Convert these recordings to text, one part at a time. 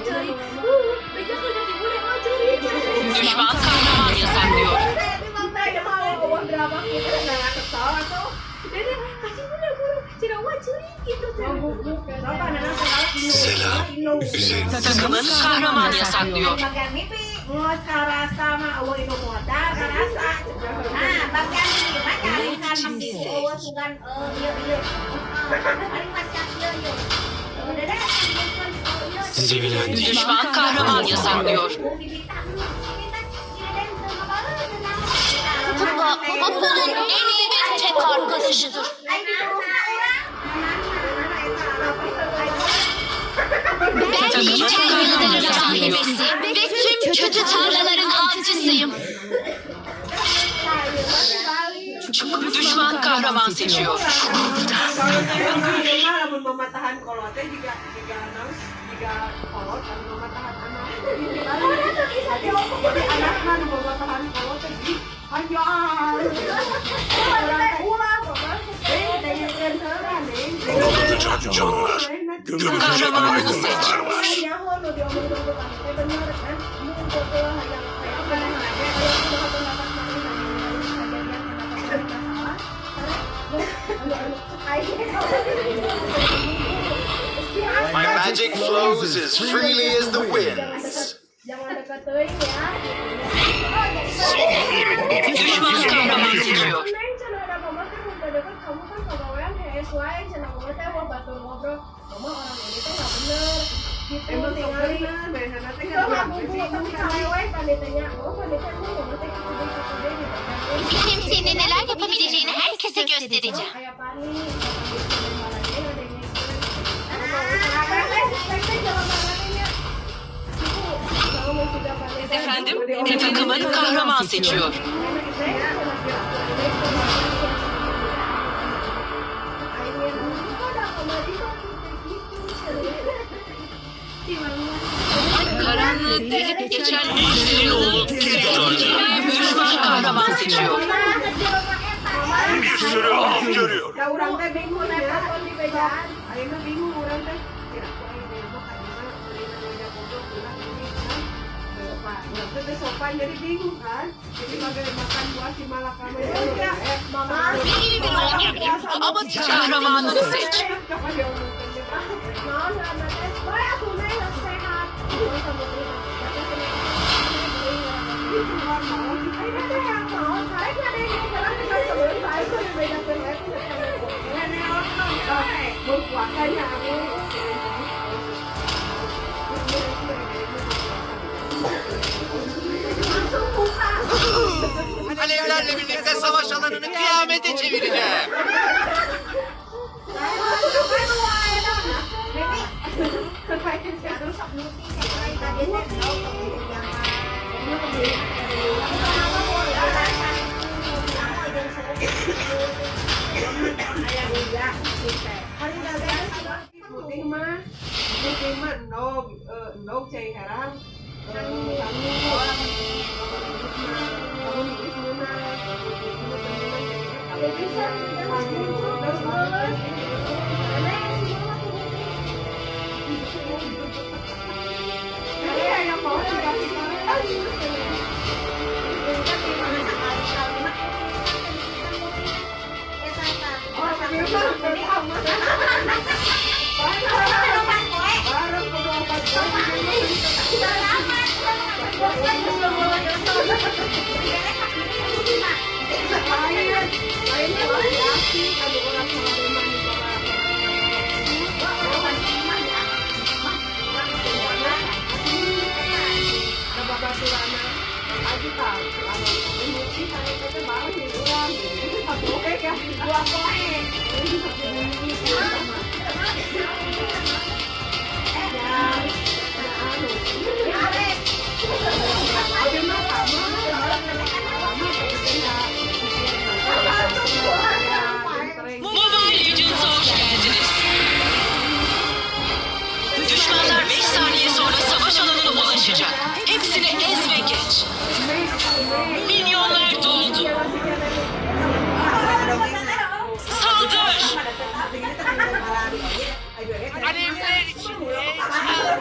curi. Beda ko na siguro, curi. Düşman kahraman yasaklıyor. Berapa kita nggak kesal atau jadi kasih dulu guru cirawa curi gitu Selam. Üzerinize Takımın kahraman yasaklıyor. bagian mimpi ngus karasa mah awal itu modal karasa nah bagian mimpi mah nyarikan masih awal sugan iya paling macam iya udah deh sevilen Düşman kahraman yasaklıyor. Tıpkı Apollo'nun en iyi ve tek arkadaşıdır. Ben yüce yıldırım sahibesiyim ve tüm kötü tanrıların avcısıyım. Düşman kahraman seçiyor. Mematahan kolotnya jika kolot dan mematahan anak. Jadi anak kan mematahan kolotnya jadi ayan. Ulang canlar. Kahramanını seç. My magic flows as freely as the winds. Jangan deketin ya. Düşman kahraman seçiyor. Neng cenah ada mama teh udah deket kamu kan pegawaian HSY cenah mama teh mau batur ngobrol mama orang ini tuh nggak bener gitu Emang tinggalin bener, nanti itu nggak bumbu tapi cewek panditanya oh panditanya mama teh gitu deh Benim seninle neler yapabileceğini herkese göstereceğim. kayak panik jangan marahin ya ibu kamu sudah panik Efendim, takımın kahraman seçiyor. Karanlığı delip geçen İyilerin oğlu tek tanrı. düşman kahraman seçiyor. Bir sürü av görüyor. Ya orang teh bingung ya. Ayeuna bingung orang teh. Kira ku aya demo ka dina beli meja goblok bilang ini kan. Pak, waktu teh sopan jadi bingung kan. Jadi bagai makan buah si malaka mah ya. Mama, İyi bir rol yapayım ama Kahramanını seç. kapan dia omongkeun teh, Pak? Mau nggak Mates? Boy aku nih harus sehat. Boy sama Boy. Ini tuh yang mau. Saya nggak ada yang jalan kita sebelum saya tuh beda beda. Berpuasanya aku. Langsung buka. Alevlerle birlikte savaş alanını kıyamete çevireceğim. Muting mah endog cai herang. Kamu Inggris mana? Kalau bisa, yang mau Mobile Legends'a hoş geldiniz. Düşmanlar 5 saniye sonra savaş alanına ulaşacak. Hepsini ez ve geç. Milyonlar doldu. Saldır! Alevler içinde çalma.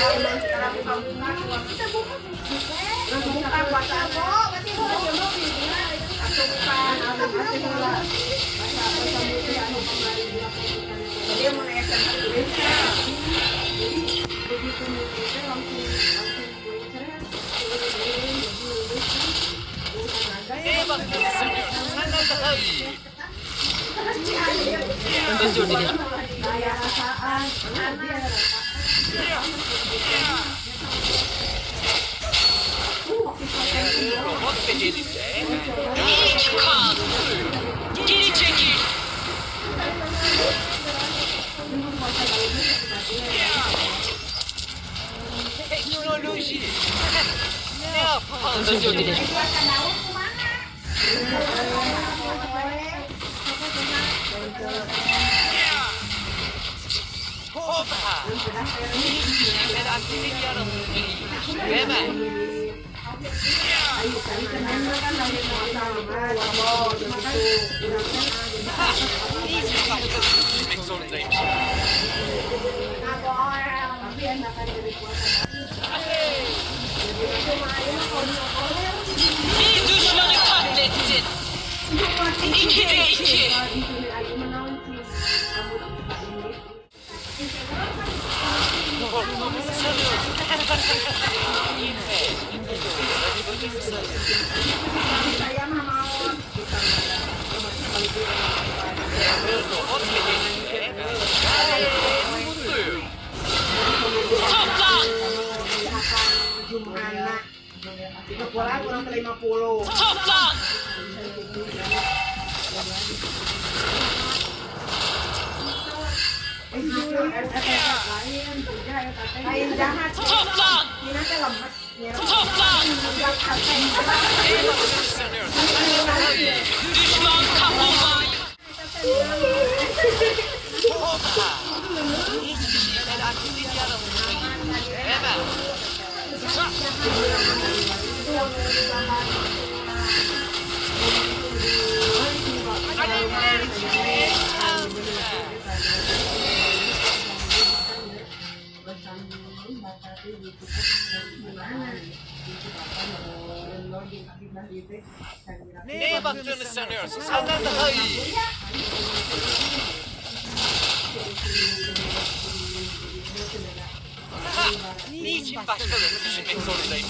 Sekarang buka-buka, kita buka. Buka puasa po, berarti po yung Ato buka, ate wala. Basta sa buti ano pamalit nila po. Jadi mo na yan sa Jadi communicator langsung İlk kan. Geri çekil. Teknoloji. Ne yapalım? Özür dilerim. Hoppa. Hemen aktivit yaratılır. Hemen. İyice baktım. Gitmek zorundayım. Bir düşmanı katlettin. 2'de 2. saya mah mau Toplan. Jum'ana. Kurang kurang ke 50. Toplan. Lain jahat. Toplan. Ini teh lemes. Toplan. Düşman kaplumbağayı. Hoppa. Hiçbir şeyden aktivit yaratılır. Hemen. Neye baktığını sanıyorsun? Senden daha iyi. Niçin başkalarını düşünmek zorundayım?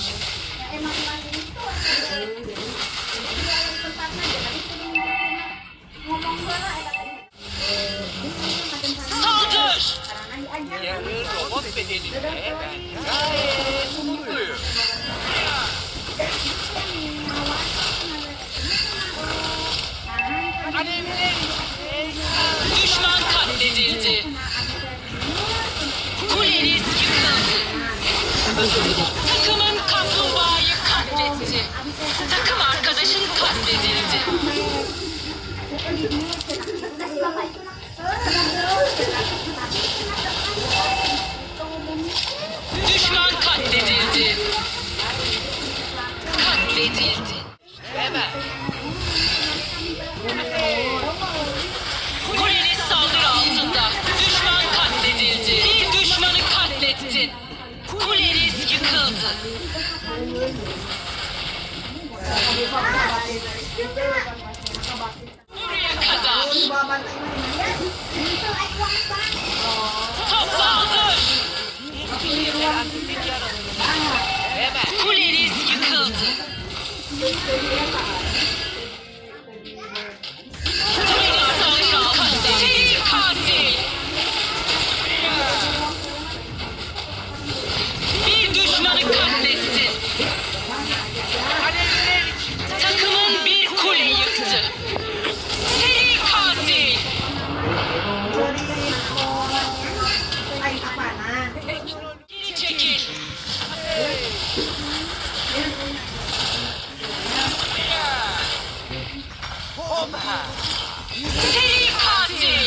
Saldır! Yarı robot bedeninde ben gayet mutluyum. Düşman katledildi. Kuleniz yıkıldı. Takımın kaplumbağayı katletti. Takım arkadaşın katledildi. Düşman katledildi. Katledildi. Hemen. Kuleniz saldırı altında. Düşman katledildi. Bir düşmanı katlettin. Kuleniz yıkıldı. Buraya kadar. Top saldır. Hemen. Kuleniz yıkıldı. Kuleniz saldırı altında. Seri katil. Bir düşmanı katlettin. Takımın bir kule yıktı. Seri katil. Ay, apa na? Geri çekil. Seri katil.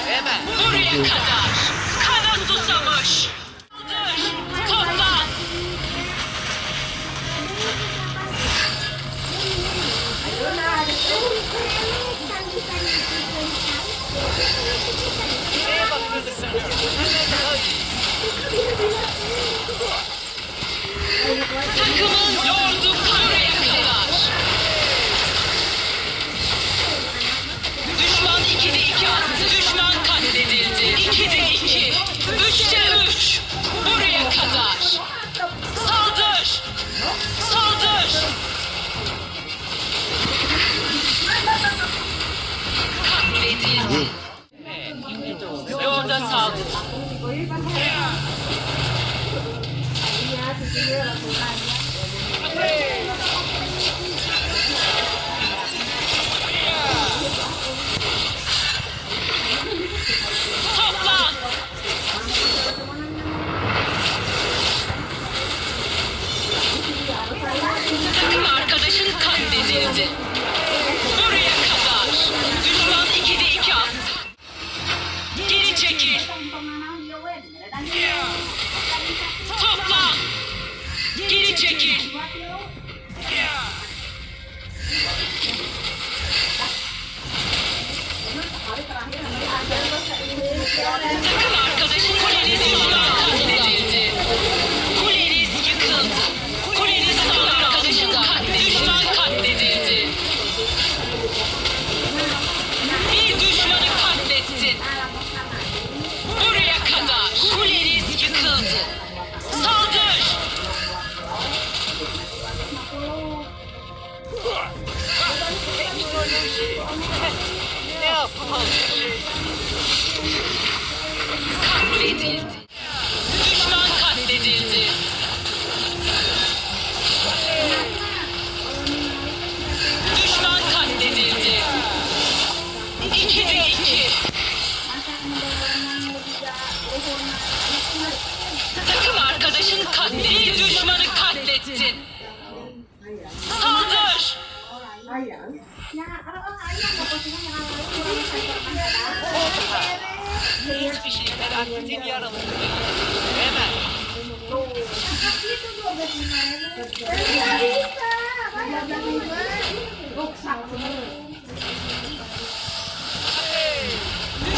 Hemen. Buraya kadar. Kana susamış. Dur. Toplan. Neye bakıyorsun sen? Toplan. Takım arkadaşın katledildi. Buraya kadar. Düşman 2'de 2 attı. Geri çekil. Toplan. Geri çekil. Takım arkadaşın kuleniz katledildi. Kuleniz yıkıldı. Kuleniz saldırı arkadaşın düşman katledildi. Bir düşmanı katlettin. Buraya kadar. Kuleniz yıkıldı. Saldır. Katledildi. Düşman katledildi. Düşman katledildi. 2'de 2. Takım arkadaşın katledildi. Düşmanı katlettin. Saldır. Ayang. Hiçbir şey merak edin yaralı. Hemen.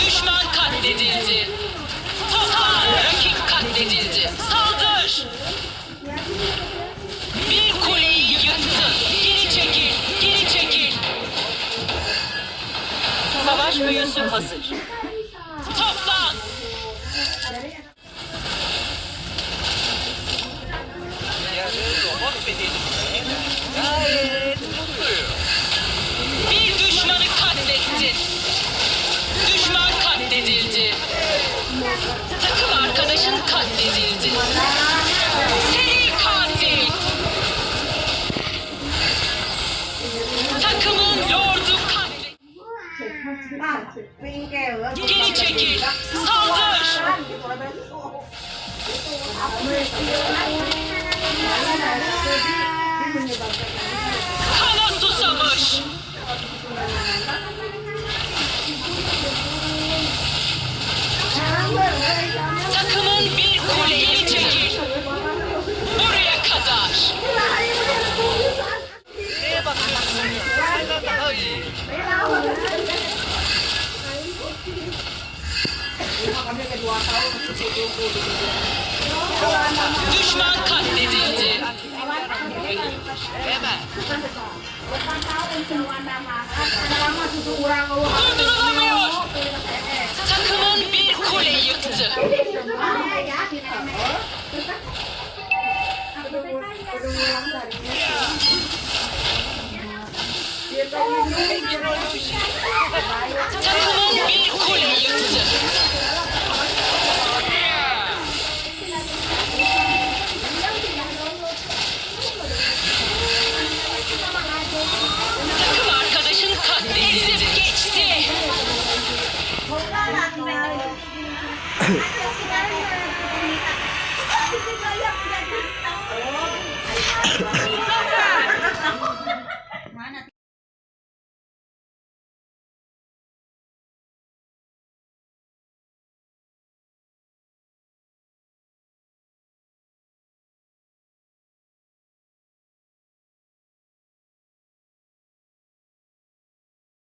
Düşman katledildi. Toplan. Rakip katledildi. Saldır. Bir kuleyi yıktı. Geri çekil. Geri çekil. Savaş büyüsü hazır. Toplan. Bir düşmanı katlettin. Düşman katledildi. Takım arkadaşın katledildi. Seri katil. Takımın lordu katledildi. Geri çekil. Saldır. Kana susamış. Takımın bir kuleyi çekil. Buraya kadar. Neye bakıyorsun? Senden daha iyi. Düşman katledildi. Hemen. Durdurulamıyor. Takımın bir kule yıktı. Takımın bir kule yıktı.